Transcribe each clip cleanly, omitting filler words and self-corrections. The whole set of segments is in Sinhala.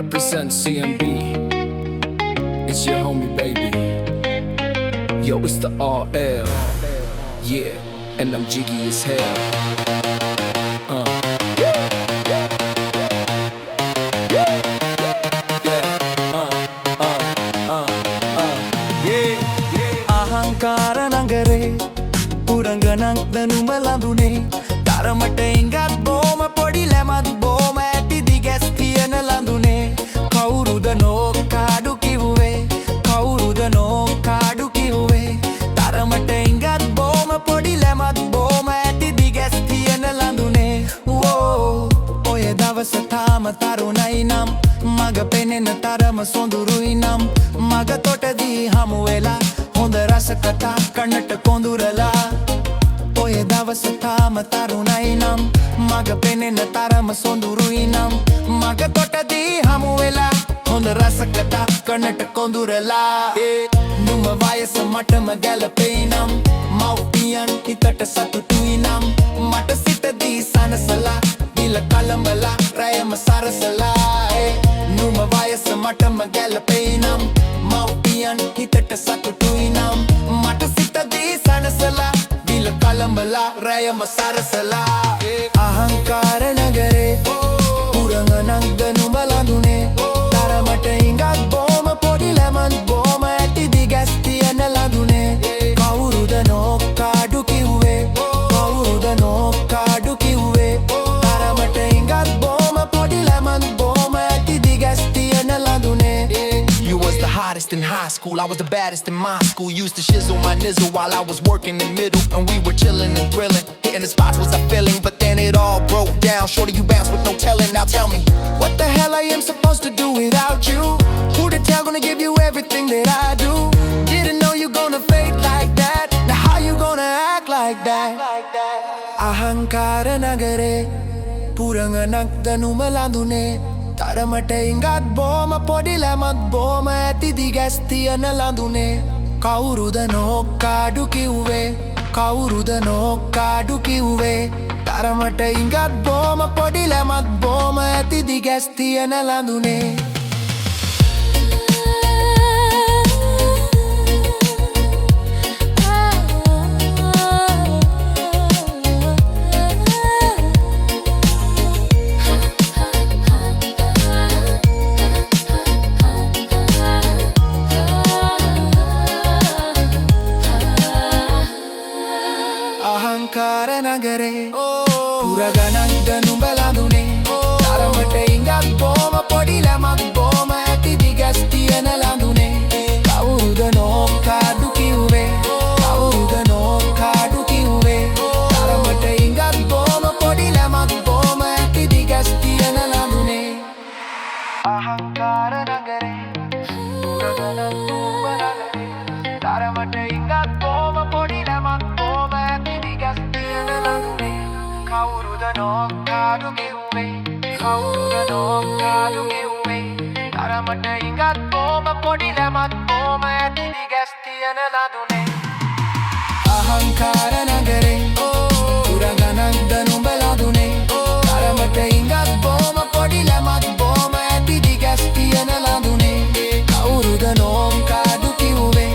represent CMB. It's your homie, baby. Yo, it's the RL. Yeah, and I'm jiggy as hell. අහංකාර නගරේ පුරංගනක් දනුම ලඳුනේ තරමට ඉංගත් බෝම පොඩි ලැමත් බෝම ඇති දිගැස් තියන ලඳුනේ කවුරුද නෝකාඩු කිව්වේ කවුරුද නෝකාඩු කිව්වේ තරමට ඉංගත් බෝම පොඩි ලැමත් බෝම ඇති දිගැස් තියන ලඳුනේ වෝ ඔය දවස තාම තරුණයි නම් මග පෙනෙන තරම සොඳුරුයි නම් මග තොටදී හමු වෙලා හොඳ රස කතා කන්නට කොඳුරලා ඔය දවස තාම තරුණයි නම් මග පෙනෙන තරම සොඳුරුයි නම් මග තොටදී හමු වෙලා හොඳ රස කතා කන්නට කොඳුරලා නුම වයස මටම ගැලපෙයි නම් මව්පියන් හිතට සතුටුයි නම් මට සිතදී සනසලා දිල කලඹලා රැයම සරසලා නුම වයස මටම ගැලපෙයි නම් මව්පියන් හිතට සතුටුයි නම් මට සිතදී සනසලා දිල කලඹලා රැයම සරසලා අහංකාර නගරේ පුරංගනක් දනුම ලඳුනේ තරමට ඉංගත් බෝම පොඩි ලැමත් බෝම ඇති දිගැස් තියන ලඳුනේ කවුරුද නෝකාඩු කිව්වේ කවුරුද නෝකාඩු කිව්වේ තරමට ඉංගත් බෝම පොඩි ලැමත් බෝම ඇති දිගැස් තියන ලඳුනේ You was the hottest in high school, I was the baddest in my school. Used to shizzle my nizzle while I was working in middle. And we were chilling and thrilling, hitting the spots was a feeling. But then it all broke down, shorty you bounce with no telling. Now tell me, what the hell I am supposed to do without you? Who the tell gonna give you everything that I do? Didn't know you gonna fade like that. Now how you gonna act like that? අහංකාර නගරේ පුරංගනක් දනුම ලඳුනේ තරමට ඉංගත් බෝම පොඩි ලැමත් බෝම ඇති දිගැස් තියන ලඳුනේ කවුරුද නෝකාඩු කිව්වේ කවුරුද නෝකාඩු කිව්වේ තරමට ඉංගත් බෝම පොඩි ලැමත් බෝම ඇති දිගැස් තියන ලඳුනේ අහංකාර නගරේ පුරගනක් දනුඹ ලඳුනේ තරමට ඉංගත් බෝම පොඩි ලැමත් බෝම ඇති දිගැස් තියන ලඳුනේ කවුරුද නෝකාඩු කිව්වේ කවුරුද නෝකාඩු කිව්වේ තරමට ඉංගත් බෝම පොඩි ලැමත් බෝම ඇති දිගැස් තියන ලඳුනේ අහංකාර නගරේ පුරගනක් දනුඹ ලඳුනේ තරමට ඉංගත් බෝම පොඩි ලැමත් බෝම ඇති දිගැස් තියන ලඳුනේ කවුරුද නෝකාඩු කිව්වේ කවුරුද නෝකාඩු කිව්වේ තරමට ඉංගත් බෝම පොඩි ලැමත් බෝම ඇති දිගැස් තියන ලඳුනේ අහංකාර නගරේ පුරගනක් දනුඹ ලඳුනේ තරමට ඉංගත් බෝම පොඩි ලැමත් බෝම ඇති දිගැස් තියන ලඳුනේ කවුරුද නෝකාඩු කිව්වේ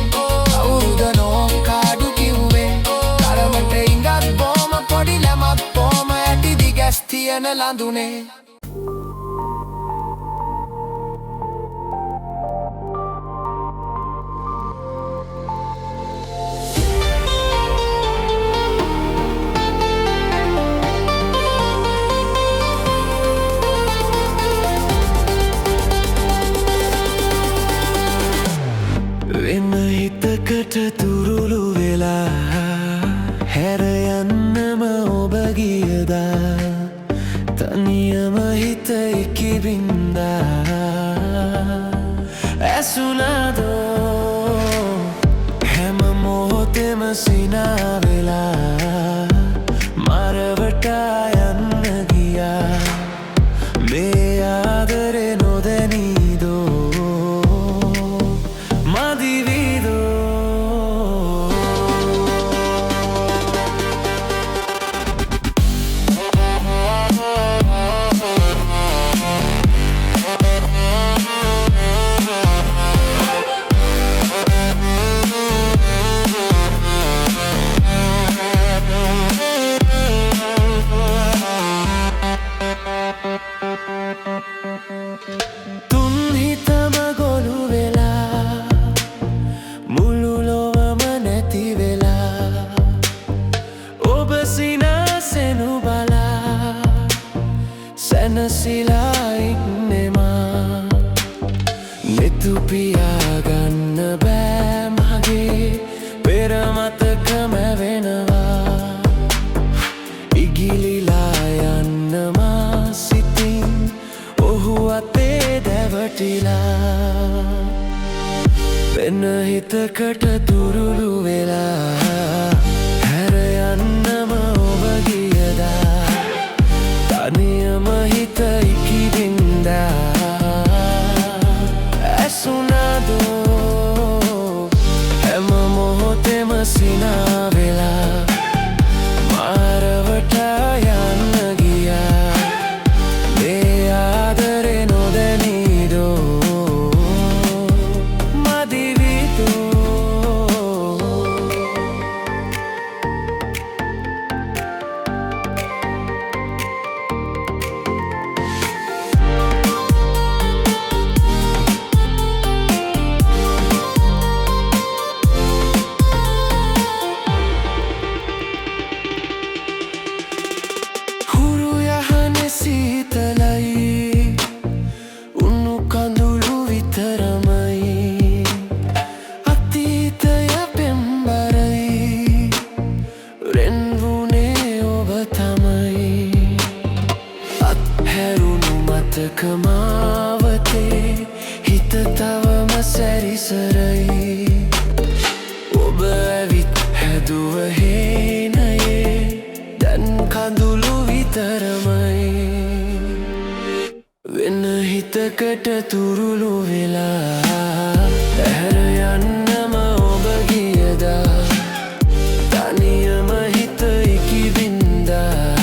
කවුරුද නෝකාඩු කිව්වේ තරමට ඉංගත් බෝම පොඩි ලැමත් බෝම ඇති දිගැස් තියන ලඳුනේ වෙන හිතකට තුරුළු වෙලා හැර යන්නම ඔබ ගියදා තනියම හිත ඉකිබින්දා ඇසුනාදෝ හැම මොහොතෙම සිනා වෙලා මරවටා යන්න ගියා මේ ආදරේ නොදැනීදෝ වෙනසිලා ඉන්නෙමා මෙතු පියාගන්න බෑ මගේ පෙර මතකම වෙනවා ඉගිලිලා යන්නමා සිතින් ඔහු අතේ දැවටිලා වෙන හිතකට තුරුළු වෙලා හැර යන්නම ඔබ ගියදා තනියම හිත ඉකිබින්දා ඇසුනාදෝ හැම මොහොතෙම සිනා වෙලා මාරවට යන්න ගියා මේ ආදරේ නොදැනීදෝ කමාවතේ හිත තවම සැරිසරයි ඔබ ඇවිත් හැදුව හේනයේ දැන් කඳුළු විතරමයි වෙන හිතකට තුරුළු වෙලා ඇහැර යන්නම ඔබ ගියදා තනියම හිත ඉකිබින්දා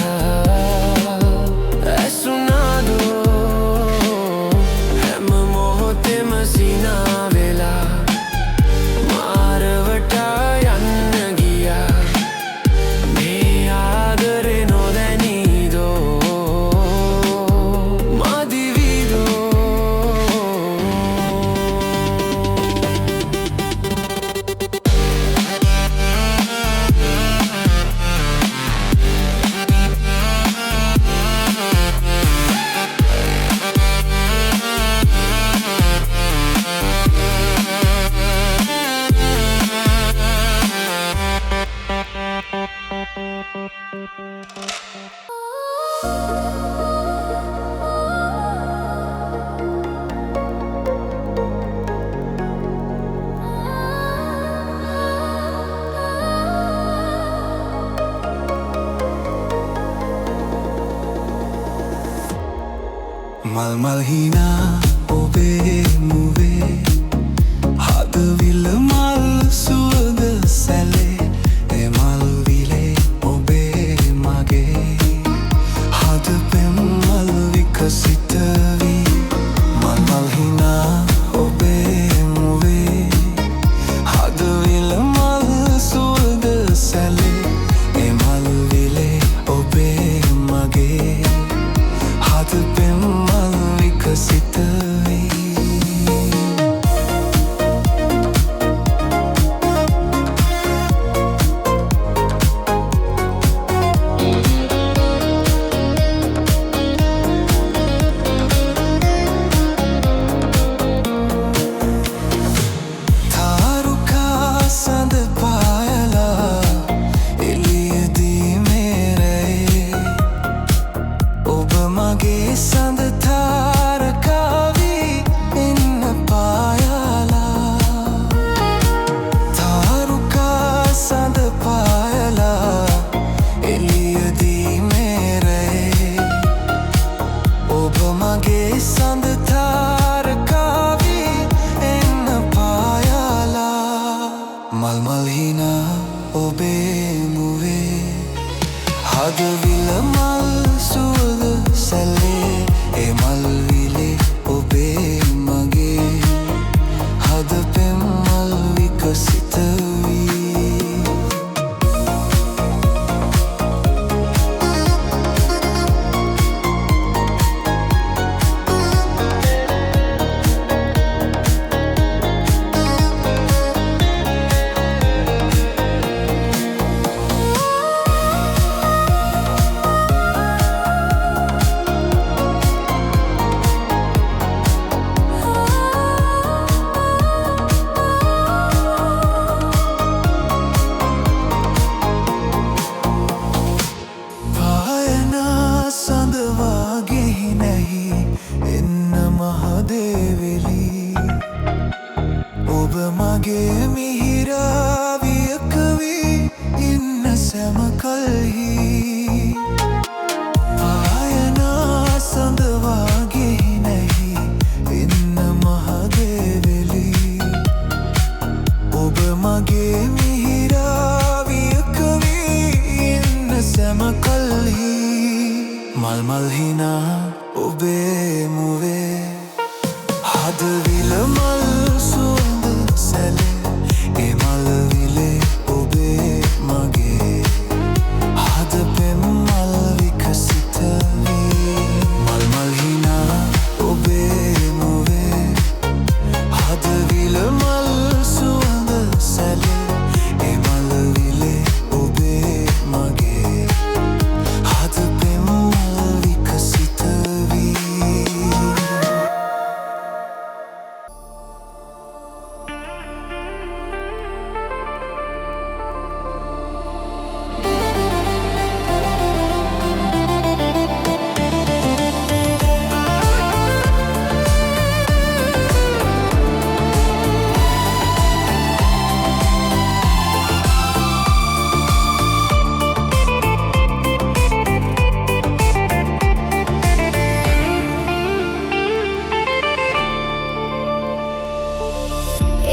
මල් මල් හිනා ඔබේ මුවේ හදවිල මල් සුවඳ සැලේ ඒ මල් විලේ ඔබේ මගේ හද පෙම් මල් විකසිත වී මල් මල් හිනා ඔබේ මුවේ හදවිල මල් සුවඳ සැලේ ඒ මල් විලේ ඔබේ මගේ හද පෙම් විකසිත වී තාරුකා සඳ පායලා එළියදී මේරේ ඔබ මගේ සඳ තාරකාවී මගේ මිහිරාවියක වී ඉන්න සැම කල්හි ආයනා සඳවාගේ නැහි ඉන්න මහදේවෙලි ඔබ මගේ මිහිරාවියක වී ඉන්න සැම කල්හි මල් මල් හිනා ඔබේ මුවේ හදවිල මල් සුවඳ සැලේ ඒ මල් විලේ ඔබේ මගේ හද පෙම් මල් විකසිත වී මල් මල් හිනා ඔබේ මුවේ හදවිල මල් සුවඳ සැලේ ඒ මල් විලේ ඔබේ මගේ හද පෙම් මල් විකසිත වී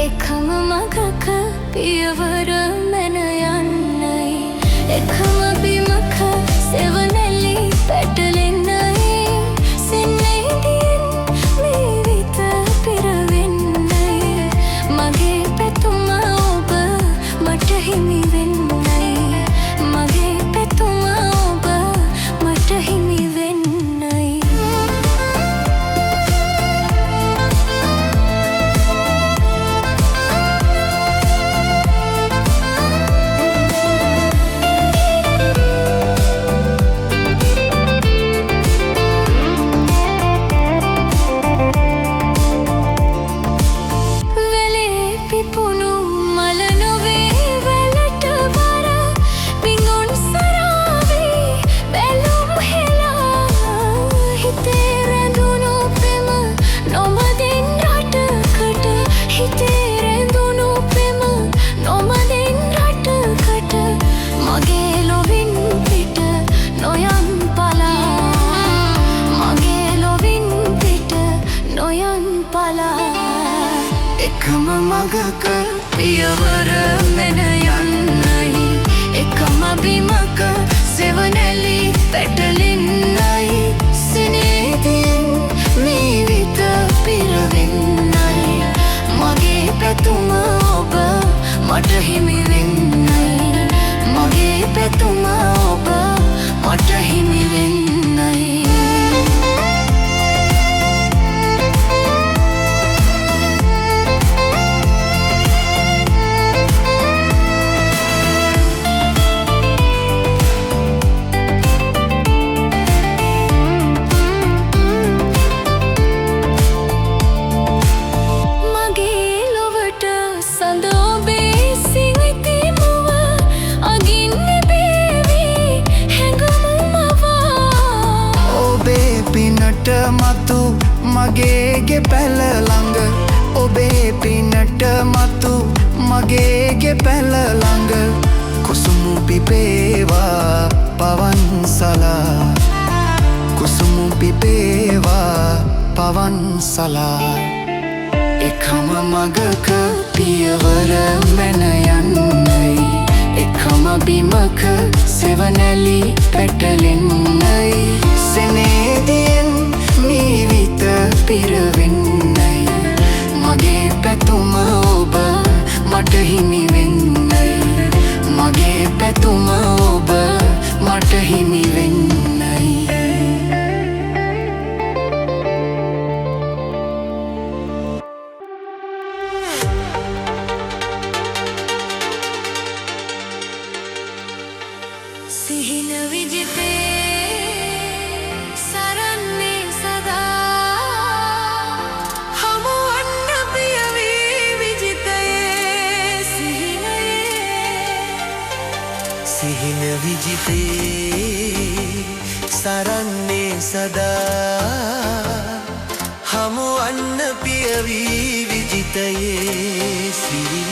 එකම මගක පියවර මැන යන්නයි එකම බිමක සෙවණැලි පැටලෙන්නයි සින්නේදීන් මේ විත පිරවෙන්නයි මගේ පැතුම ඔබ මට හිමි වෙන්නයි මගේ පැතුම ඔබ මට හිමි වෙන්නයි එකම මගක පියවර මැන යන්නයි එකම බිමක සෙවණැලි පැටලෙන්නයි සිනේදීන් මේ විත පිරවෙන්නයි මගේ පැතුම ඔබ මට හිමි වෙන්නයි මගේ පැතුම ඔබ මට හිමි වෙන්නයි මතු මගේගේ පැල ළඟ ඔබේ පිනට මතු මගේගේ පැල ළඟ කුසුමු පිපේවා පවන් සලා කුසුමු පිපේවා පවන් සලා එකම මගක පියවර මැන යන්නයි එකම බිමක සෙවණැලි පැටලෙන්නයි සෙනේදීන් මේ විත පිරවෙන්නයි මගේ පැතුම ඔබ මට හිමි වෙන්නයි මගේ පැතුම ඔබ මට හිමි වෙන්නයි සිහින විජිතේ සරන්නේ සදා හමුවන්න ප්‍රිය වී විජිතයේ සිහින විජිතේ සරන්නේ සදා හමුවන්න පිය වී විජිතයේ සිහින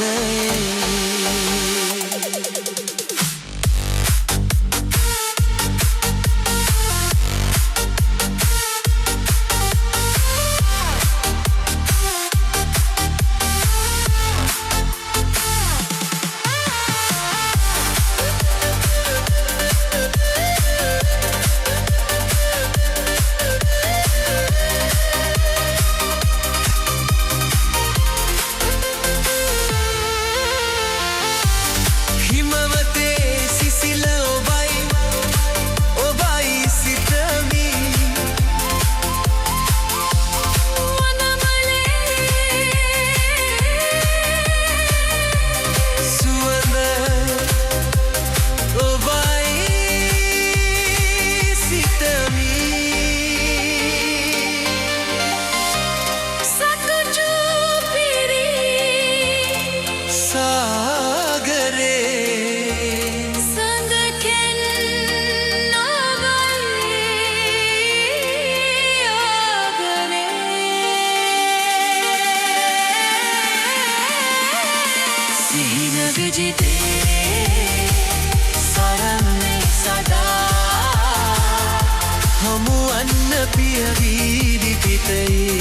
පියවී දිපිතයේ